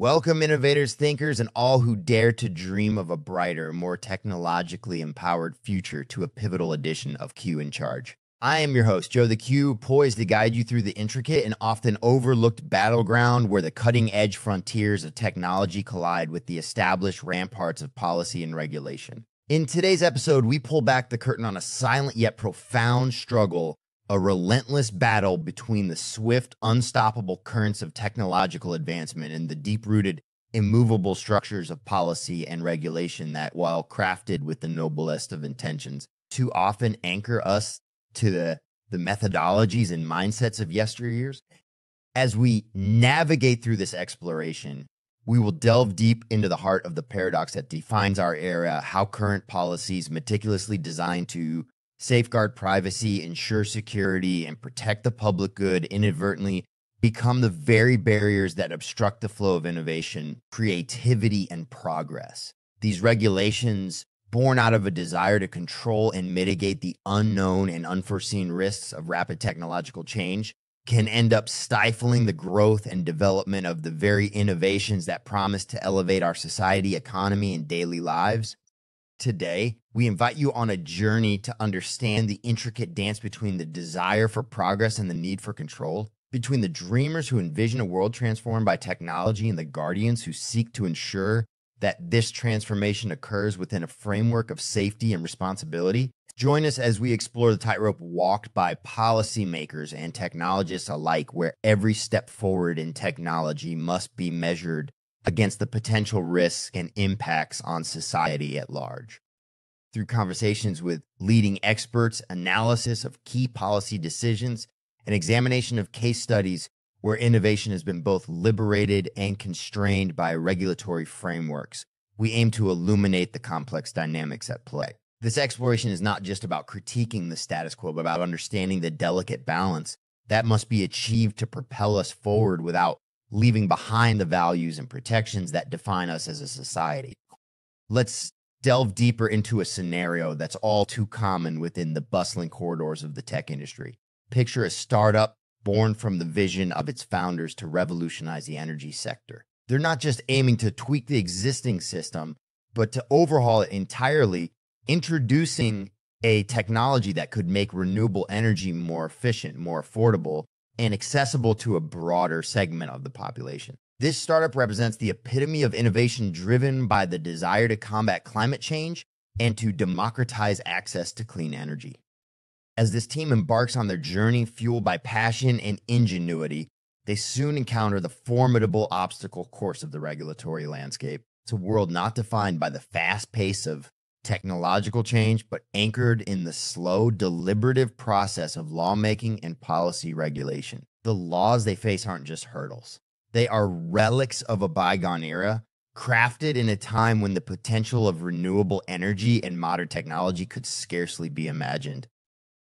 Welcome, innovators, thinkers, and all who dare to dream of a brighter, more technologically empowered future to a pivotal edition of Q in Charge. I am your host, Joe the Q, poised to guide you through the intricate and often overlooked battleground where the cutting-edge frontiers of technology collide with the established ramparts of policy and regulation. In today's episode, we pull back the curtain on a silent yet profound struggle, a relentless battle between the swift, unstoppable currents of technological advancement and the deep-rooted, immovable structures of policy and regulation that, while crafted with the noblest of intentions, too often anchor us to the methodologies and mindsets of yesteryears. As we navigate through this exploration, we will delve deep into the heart of the paradox that defines our era, how current policies meticulously designed to safeguard privacy, ensure security, and protect the public good inadvertently become the very barriers that obstruct the flow of innovation, creativity, and progress. These regulations, born out of a desire to control and mitigate the unknown and unforeseen risks of rapid technological change, can end up stifling the growth and development of the very innovations that promise to elevate our society, economy, and daily lives. Today, we invite you on a journey to understand the intricate dance between the desire for progress and the need for control, between the dreamers who envision a world transformed by technology and the guardians who seek to ensure that this transformation occurs within a framework of safety and responsibility. Join us as we explore the tightrope walked by policymakers and technologists alike, where every step forward in technology must be measured against the potential risks and impacts on society at large. Through conversations with leading experts, analysis of key policy decisions, and examination of case studies where innovation has been both liberated and constrained by regulatory frameworks, we aim to illuminate the complex dynamics at play. This exploration is not just about critiquing the status quo, but about understanding the delicate balance that must be achieved to propel us forward without leaving behind the values and protections that define us as a society. Let's delve deeper into a scenario that's all too common within the bustling corridors of the tech industry. Picture a startup born from the vision of its founders to revolutionize the energy sector. They're not just aiming to tweak the existing system, but to overhaul it entirely, introducing a technology that could make renewable energy more efficient, more affordable, and accessible to a broader segment of the population. This startup represents the epitome of innovation driven by the desire to combat climate change and to democratize access to clean energy. As this team embarks on their journey fueled by passion and ingenuity, they soon encounter the formidable obstacle course of the regulatory landscape. It's a world not defined by the fast pace of technological change, but anchored in the slow, deliberative process of lawmaking and policy regulation. The laws they face aren't just hurdles. They are relics of a bygone era, crafted in a time when the potential of renewable energy and modern technology could scarcely be imagined.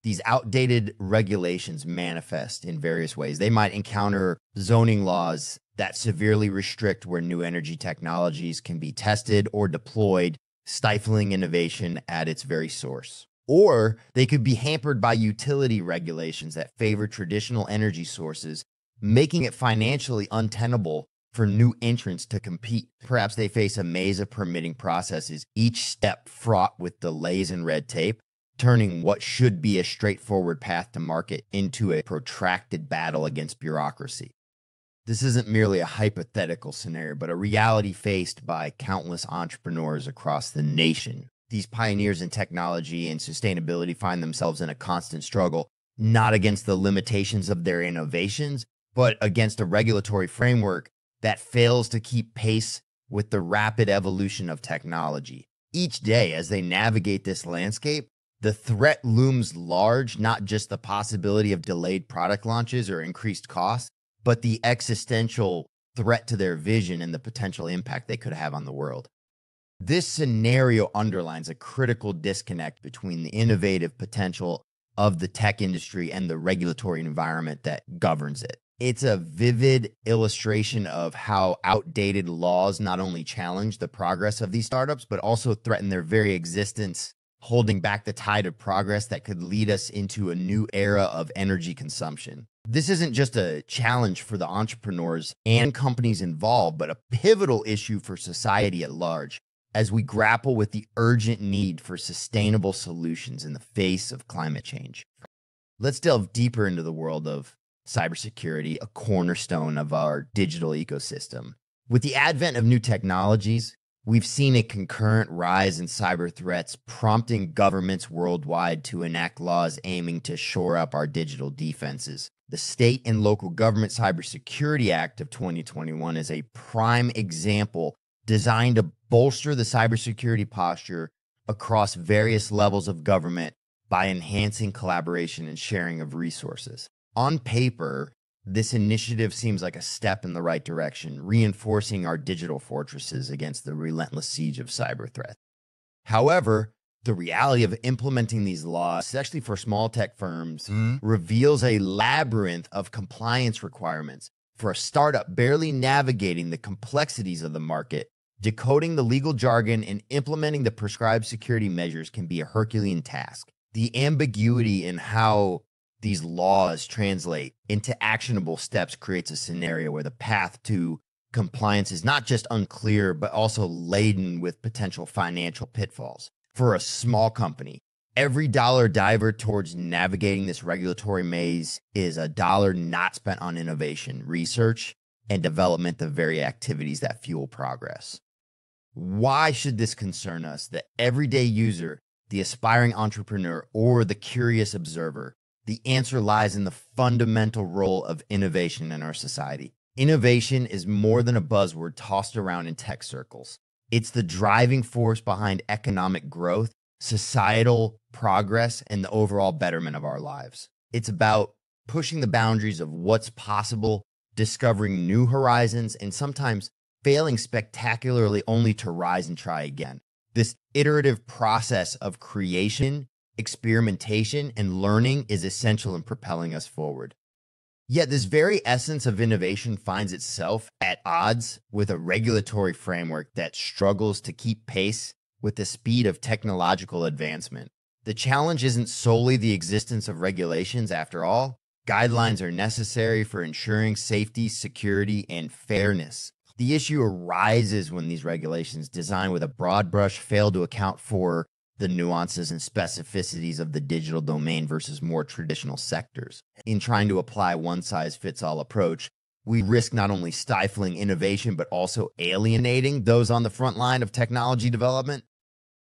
These outdated regulations manifest in various ways. They might encounter zoning laws that severely restrict where new energy technologies can be tested or deployed, stifling innovation at its very source. Or they could be hampered by utility regulations that favor traditional energy sources, making it financially untenable for new entrants to compete. Perhaps they face a maze of permitting processes, each step fraught with delays and red tape, turning what should be a straightforward path to market into a protracted battle against bureaucracy. This isn't merely a hypothetical scenario, but a reality faced by countless entrepreneurs across the nation. These pioneers in technology and sustainability find themselves in a constant struggle, not against the limitations of their innovations, but against a regulatory framework that fails to keep pace with the rapid evolution of technology. Each day, as they navigate this landscape, the threat looms large, not just the possibility of delayed product launches or increased costs, but the existential threat to their vision and the potential impact they could have on the world. This scenario underlines a critical disconnect between the innovative potential of the tech industry and the regulatory environment that governs it. It's a vivid illustration of how outdated laws not only challenge the progress of these startups, but also threaten their very existence holding back the tide of progress that could lead us into a new era of energy consumption. This isn't just a challenge for the entrepreneurs and companies involved, but a pivotal issue for society at large as we grapple with the urgent need for sustainable solutions in the face of climate change. Let's delve deeper into the world of cybersecurity, a cornerstone of our digital ecosystem. With the advent of new technologies, we've seen a concurrent rise in cyber threats, prompting governments worldwide to enact laws aiming to shore up our digital defenses. The State and Local Government Cybersecurity Act of 2021 is a prime example designed to bolster the cybersecurity posture across various levels of government by enhancing collaboration and sharing of resources. On paper, this initiative seems like a step in the right direction, reinforcing our digital fortresses against the relentless siege of cyber threats. However, the reality of implementing these laws, especially for small tech firms, reveals a labyrinth of compliance requirements. For a startup barely navigating the complexities of the market, decoding the legal jargon and implementing the prescribed security measures can be a Herculean task. The ambiguity in how these laws translate into actionable steps creates a scenario where the path to compliance is not just unclear, but also laden with potential financial pitfalls. For a small company, every dollar diverted towards navigating this regulatory maze is a dollar not spent on innovation, research, and development, the very activities that fuel progress. Why should this concern us? The everyday user, the aspiring entrepreneur, or the curious observer? The answer lies in the fundamental role of innovation in our society. Innovation is more than a buzzword tossed around in tech circles. It's the driving force behind economic growth, societal progress, and the overall betterment of our lives. It's about pushing the boundaries of what's possible, discovering new horizons, and sometimes failing spectacularly only to rise and try again. This iterative process of creation, experimentation, and learning is essential in propelling us forward. Yet this very essence of innovation finds itself at odds with a regulatory framework that struggles to keep pace with the speed of technological advancement. The challenge isn't solely the existence of regulations after all. Guidelines are necessary for ensuring safety, security, and fairness. The issue arises when these regulations, designed with a broad brush, fail to account for the nuances and specificities of the digital domain versus more traditional sectors. In trying to apply one-size-fits-all approach, we risk not only stifling innovation, but also alienating those on the front line of technology development.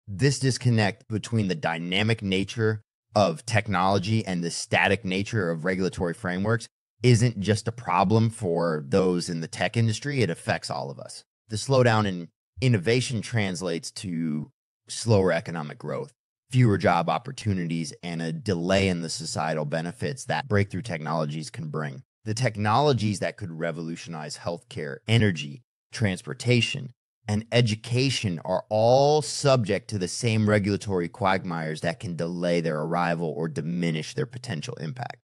This disconnect between the dynamic nature of technology and the static nature of regulatory frameworks isn't just a problem for those in the tech industry, it affects all of us. The slowdown in innovation translates to slower economic growth, fewer job opportunities, and a delay in the societal benefits that breakthrough technologies can bring. The technologies that could revolutionize healthcare, energy, transportation, and education are all subject to the same regulatory quagmires that can delay their arrival or diminish their potential impact.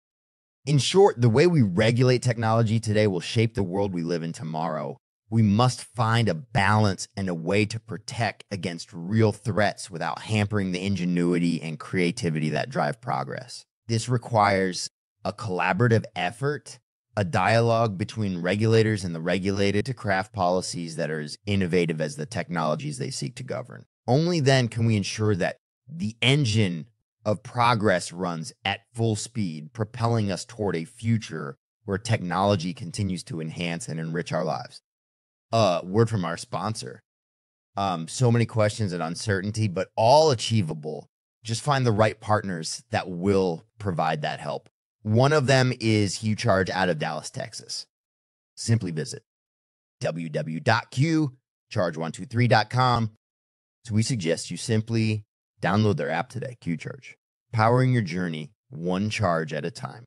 In short, the way we regulate technology today will shape the world we live in tomorrow. We must find a balance and a way to protect against real threats without hampering the ingenuity and creativity that drive progress. This requires a collaborative effort, a dialogue between regulators and the regulated to craft policies that are as innovative as the technologies they seek to govern. Only then can we ensure that the engine of progress runs at full speed, propelling us toward a future where technology continues to enhance and enrich our lives. Word from our sponsor. So many questions and uncertainty, but all achievable. Just find the right partners that will provide that help. One of them is Charge out of Dallas, Texas. Simply visit www.qcharge123.com. So we suggest you simply download their app today, Charge. Powering your journey one charge at a time.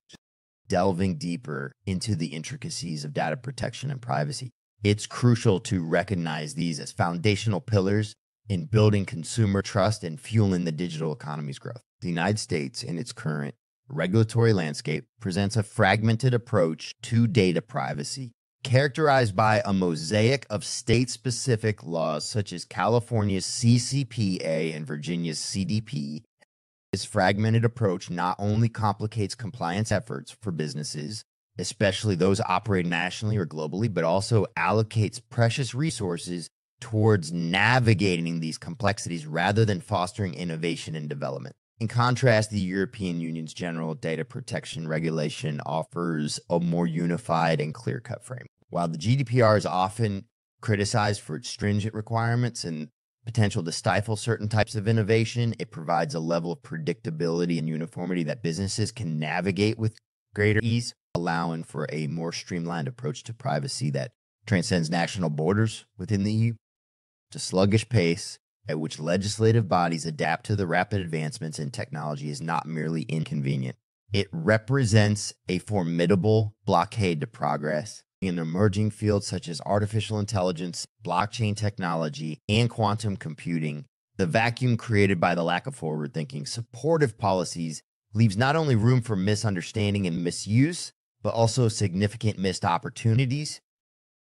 Delving deeper into the intricacies of data protection and privacy. It's crucial to recognize these as foundational pillars in building consumer trust and fueling the digital economy's growth. The United States, in its current regulatory landscape, presents a fragmented approach to data privacy. characterized by a mosaic of state-specific laws such as California's CCPA and Virginia's CDP. This fragmented approach not only complicates compliance efforts for businesses, especially those operating nationally or globally, but also allocates precious resources towards navigating these complexities rather than fostering innovation and development. In contrast, the European Union's General Data Protection Regulation offers a more unified and clear-cut frame. While the GDPR is often criticized for its stringent requirements and potential to stifle certain types of innovation, it provides a level of predictability and uniformity that businesses can navigate with greater ease, allowing for a more streamlined approach to privacy that transcends national borders within the EU. The sluggish pace at which legislative bodies adapt to the rapid advancements in technology is not merely inconvenient. It represents a formidable blockade to progress in emerging fields such as artificial intelligence, blockchain technology, and quantum computing. The vacuum created by the lack of forward-thinking, supportive policies leaves not only room for misunderstanding and misuse, but also significant missed opportunities.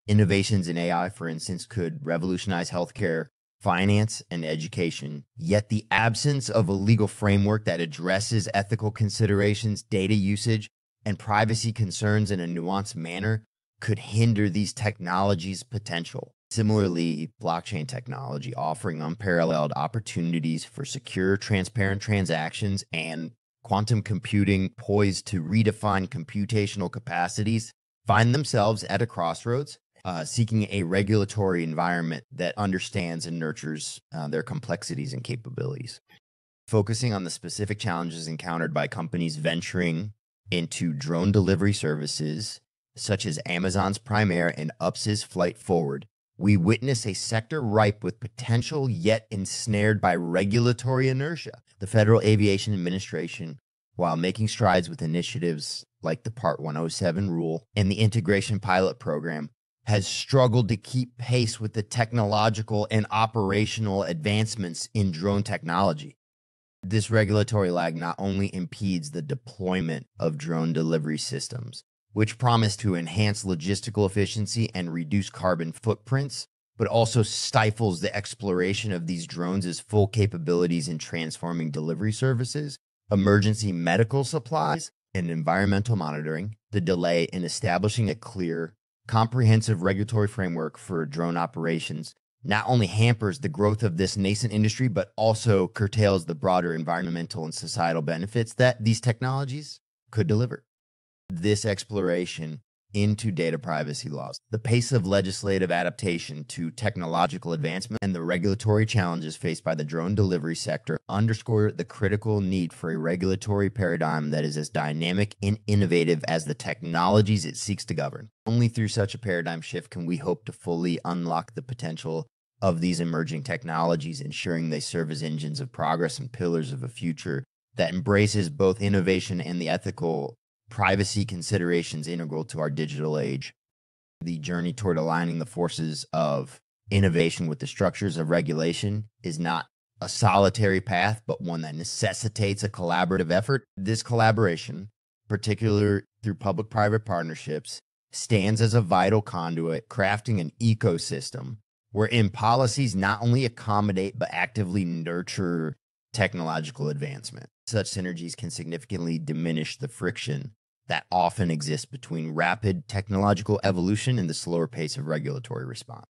Innovations in AI, for instance, could revolutionize healthcare, finance, and education. Yet the absence of a legal framework that addresses ethical considerations, data usage, and privacy concerns in a nuanced manner could hinder these technologies' potential. Similarly, blockchain technology offering unparalleled opportunities for secure, transparent transactions and quantum computing poised to redefine computational capacities find themselves at a crossroads, seeking a regulatory environment that understands and nurtures their complexities and capabilities. Focusing on the specific challenges encountered by companies venturing into drone delivery services, such as Amazon's Prime Air and UPS's Flight Forward, we witness a sector ripe with potential yet ensnared by regulatory inertia. The Federal Aviation Administration, while making strides with initiatives like the Part 107 rule and the Integration Pilot Program, has struggled to keep pace with the technological and operational advancements in drone technology. This regulatory lag not only impedes the deployment of drone delivery systems, which promise to enhance logistical efficiency and reduce carbon footprints, but also stifles the exploration of these drones' full capabilities in transforming delivery services, emergency medical supplies, and environmental monitoring. The delay in establishing a clear, comprehensive regulatory framework for drone operations not only hampers the growth of this nascent industry, but also curtails the broader environmental and societal benefits that these technologies could deliver. This exploration into data privacy laws, the pace of legislative adaptation to technological advancement, and the regulatory challenges faced by the drone delivery sector underscore the critical need for a regulatory paradigm that is as dynamic and innovative as the technologies it seeks to govern. Only through such a paradigm shift can we hope to fully unlock the potential of these emerging technologies, ensuring they serve as engines of progress and pillars of a future that embraces both innovation and the ethical privacy considerations integral to our digital age. The journey toward aligning the forces of innovation with the structures of regulation is not a solitary path, but one that necessitates a collaborative effort. This collaboration, particularly through public-private partnerships, stands as a vital conduit, crafting an ecosystem wherein policies not only accommodate but actively nurture technological advancement. Such synergies can significantly diminish the friction that often exists between rapid technological evolution and the slower pace of regulatory response.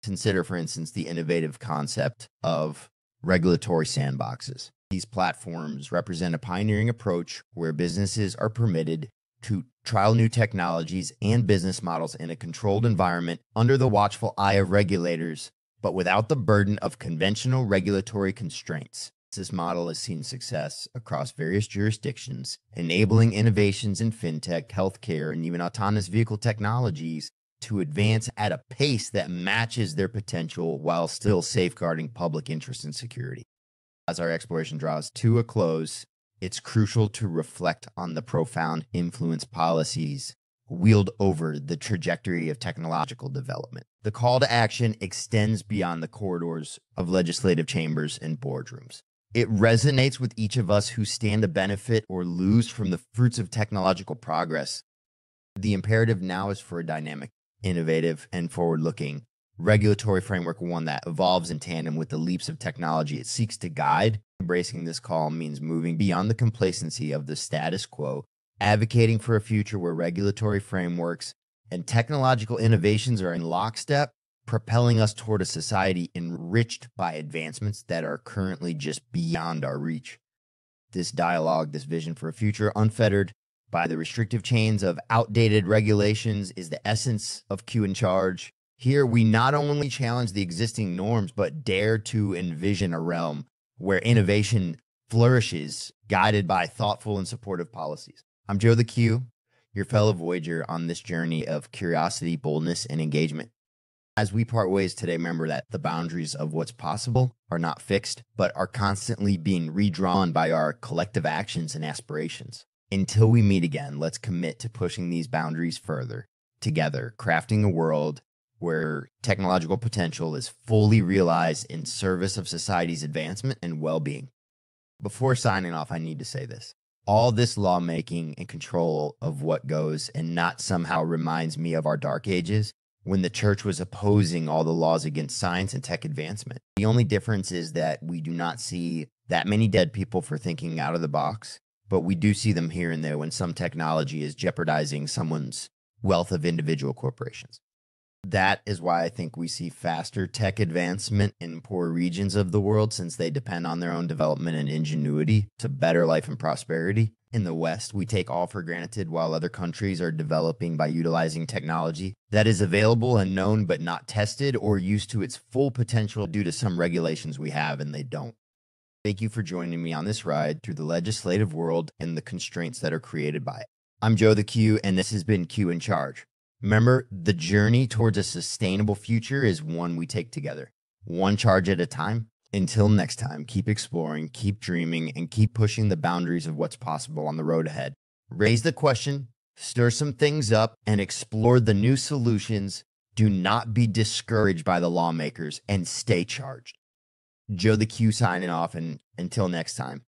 Consider, for instance, the innovative concept of regulatory sandboxes. These platforms represent a pioneering approach where businesses are permitted to trial new technologies and business models in a controlled environment under the watchful eye of regulators, but without the burden of conventional regulatory constraints. This model has seen success across various jurisdictions, enabling innovations in fintech, healthcare, and even autonomous vehicle technologies to advance at a pace that matches their potential while still safeguarding public interest and security. As our exploration draws to a close, it's crucial to reflect on the profound influence policies wield over the trajectory of technological development. The call to action extends beyond the corridors of legislative chambers and boardrooms. It resonates with each of us who stand to benefit or lose from the fruits of technological progress. The imperative now is for a dynamic innovative, and forward-looking regulatory framework, one that evolves in tandem with the leaps of technology it seeks to guide. Embracing this call means moving beyond the complacency of the status quo, advocating for a future where regulatory frameworks and technological innovations are in lockstep, propelling us toward a society enriched by advancements that are currently just beyond our reach. This dialogue, this vision for a future unfettered by the restrictive chains of outdated regulations, is the essence of Q in Charge. Here, we not only challenge the existing norms, but dare to envision a realm where innovation flourishes, guided by thoughtful and supportive policies. I'm Joe the Q, your fellow Voyager on this journey of curiosity, boldness, and engagement. As we part ways today, remember that the boundaries of what's possible are not fixed, but are constantly being redrawn by our collective actions and aspirations. Until we meet again, let's commit to pushing these boundaries further, together, crafting a world where technological potential is fully realized in service of society's advancement and well-being. Before signing off, I need to say this. All this lawmaking and control of what goes and not somehow reminds me of our dark ages, when the church was opposing all the laws against science and tech advancement. The only difference is that we do not see that many dead people for thinking out of the box, but we do see them here and there when some technology is jeopardizing someone's wealth of individual corporations. That is why I think we see faster tech advancement in poor regions of the world, since they depend on their own development and ingenuity to better life and prosperity. In the West, we take all for granted while other countries are developing by utilizing technology that is available and known but not tested or used to its full potential due to some regulations we have and they don't. Thank you for joining me on this ride through the legislative world and the constraints that are created by it. I'm Joe the Q, and this has been Q in Charge. Remember, the journey towards a sustainable future is one we take together, one charge at a time. Until next time, keep exploring, keep dreaming, and keep pushing the boundaries of what's possible on the road ahead. Raise the question, stir some things up, and explore the new solutions. Do not be discouraged by the lawmakers, and stay charged. Joe the Q signing off, and until next time.